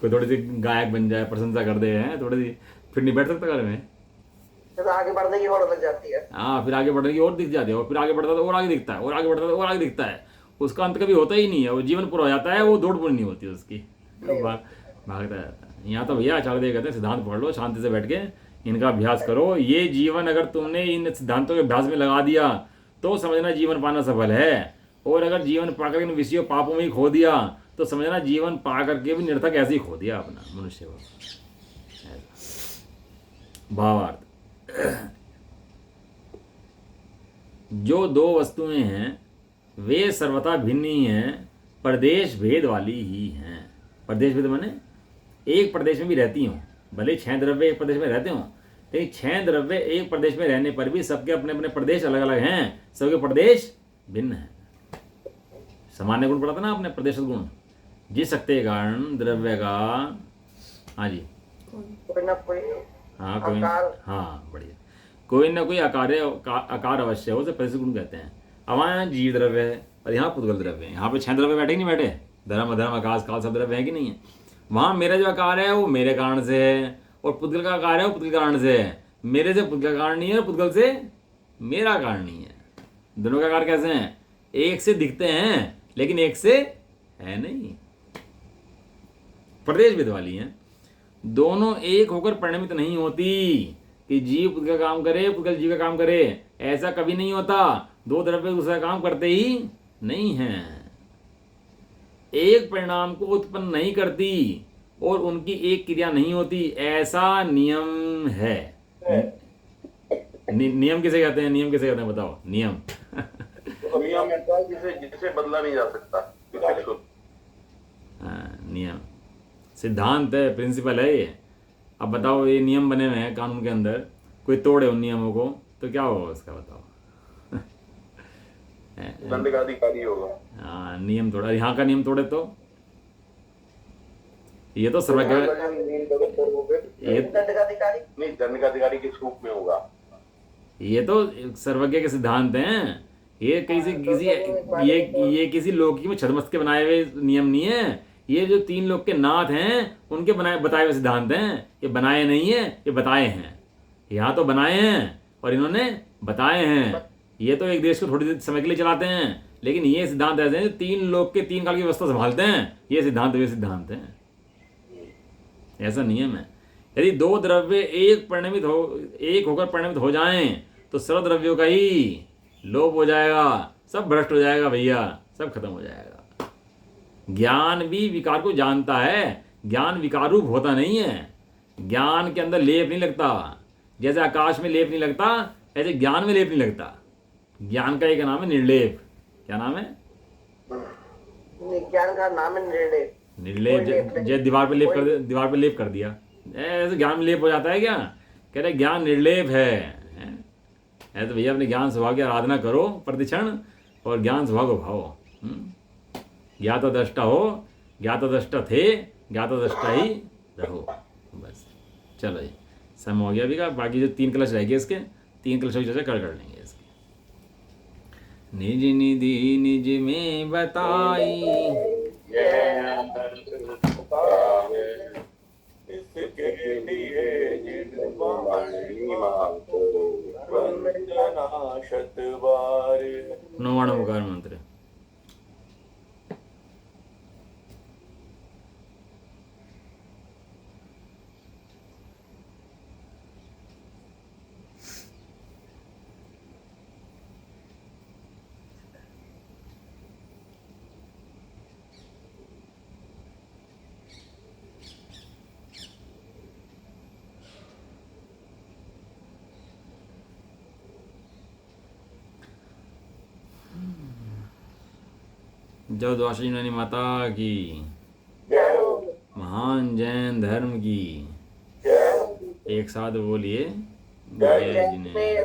कोई थोड़ी सी गायक बन जाए, प्रशंसा कर दे हैं थोड़ी सी, फिर नहीं बैठ सकता घर में। फिर आगे बढ़ने की और लग जाती है। हाँ, फिर आगे बढ़ने की और दिख जाती है, और फिर आगे बढ़ता तो और आगे दिखता है, और आगे बढ़ता तो और आगे दिखता है। उसका अंत कभी होता ही नहीं है, वो जीवन पूरा हो जाता है, वो दौड़ पूरी नहीं होती उसकी, भागता रहता है। यहाँ तो भैया आचार्य देव कहते हैं सिद्धांत पढ़ लो, शांति से बैठ के इनका अभ्यास करो। ये जीवन अगर तुमने इन सिद्धांतों के अभ्यास में लगा दिया तो समझना जीवन पाना सफल है, और अगर जीवन पाकर इन विषयों पापों में ही खो दिया तो समझना जीवन पा करके भी निरर्थक ऐसे ही खो दिया अपना मनुष्य को। भावार्थ, जो दो वस्तुएं हैं वे सर्वथा भिन्न ही हैं, प्रदेश भेद वाली ही हैं। प्रदेश भेद माने एक प्रदेश में भी रहती हूँ, भले 6 द्रव्य एक प्रदेश में रहते हों, लेकिन 6 द्रव्य एक प्रदेश में रहने पर भी सबके अपने अपने प्रदेश अलग अलग हैं, सबके प्रदेश भिन्न हैं। सामान्य गुण पढ़ा था ना आपने, प्रदेश गुण, जिस शक्ति के कारण द्रव्य का, हाँ जी, कोई ना कोई हाँ कोई, आकार, हाँ बढ़िया, कोई ना कोई आकार अवश्य हो, उसे प्रदेश गुण कहते हैं। अब वहाँ जीव द्रव्य है और यहाँ पुद्गल द्रव्य है। यहाँ पे 6 द्रव्य बैठे कि नहीं बैठे, धर्म अधर्म आकाश काल सब द्रव्य है कि नहीं है। वहाँ मेरा जो आकार है वो मेरे कारण से है, और पुद्गल का आकार है वो पुद्गल कारण से है। मेरे से पुद्गल कारण नहीं है, पुद्गल से मेरा कारण नहीं है। दोनों का आकार कैसे हैं, एक से दिखते हैं लेकिन एक से है नहीं, प्रदेश भेद वाली हैं। दोनों एक होकर परिणमित नहीं होती कि जीव पुद्गल का काम करे, पुद्गल जीव का काम करे, ऐसा कभी नहीं होता। दो द्रव्य दूसरा काम करते ही नहीं हैं, एक परिणाम को उत्पन्न नहीं करती और उनकी एक क्रिया नहीं होती, ऐसा नियम है। नियम किसे कहते हैं, नियम किसे कहते हैं बताओ, नियम नियम ऐसा है जिसे बदला नहीं जा सकता। हाँ, नियम सिद्धांत है, प्रिंसिपल है ये। अब बताओ ये नियम बने हुए हैं कानून के अंदर, कोई तोड़े उन नियमों को तो क्या होगा उसका बताओ। दंड का अधिकारी होगा। हाँ, नियम तोड़ा, यहाँ का नियम तोड़े तो ये तो सर्वज्ञ, ये दंड का अधिकारी नहीं, दंड का अधिकारी किस रूप में होगा, ये तो सर्वज्ञ के सिद्धांत हैं। ये किसी ये किसी लौकिक में छदमस्त के बनाए हुए नियम नहीं है। ये जो 3 लोग के नाथ हैं उनके बताए हुए सिद्धांत हैं। ये बनाए नहीं है, ये बताए हैं। यहाँ तो बनाए हैं और इन्होंने बताए हैं। ये तो एक देश को थोड़ी देर समय के लिए चलाते हैं, लेकिन ये सिद्धांत ऐसे हैं 3 लोग के 3 काल की व्यवस्था संभालते हैं। ये सिद्धांत वे सिद्धांत हैं, ऐसा नियम है। यदि 2 द्रव्य एक होकर परिणमित हो जाएं तो सर्व द्रव्यों का ही लोप हो जाएगा, सब भ्रष्ट हो जाएगा भैया, सब खत्म हो जाएगा। ज्ञान भी विकार को जानता है, ज्ञान विकार रूप होता नहीं है। ज्ञान के अंदर लेप नहीं लगता, जैसे आकाश में लेप नहीं लगता ऐसे ज्ञान में लेप नहीं लगता। ज्ञान का एक नाम है निर्लेप। क्या नाम है, ज्ञान का नाम है निर्लेप। निर्लेप, जैसे दीवार पे लेप कर दिया, ऐसे ज्ञान में लेप हो जाता है क्या। कह रहे ज्ञान निर्लेप है। तो भैया अपने ज्ञान स्वभाव की आराधना करो प्रतिक्षण, और ज्ञान स्वभाव को भाओ। ज्ञाता दृष्टा हो, ज्ञाता दृष्टा थे, ज्ञाता दृष्टा ही रहो। बस चलो जी, समय हो गया अभी का। बाकी जो 3 क्लास रह गए इसके, 3 क्लास की चर्चा कर लेंगे इसकी। निज निधि निज में बताई, परमाणुकार मंत्र। जय द्वादशी माता की, जय हो, महान जैन धर्म की। जय हो। एक साथ बोलिए, जय जय जय जिनेन्द्र। जिनेन्द्र।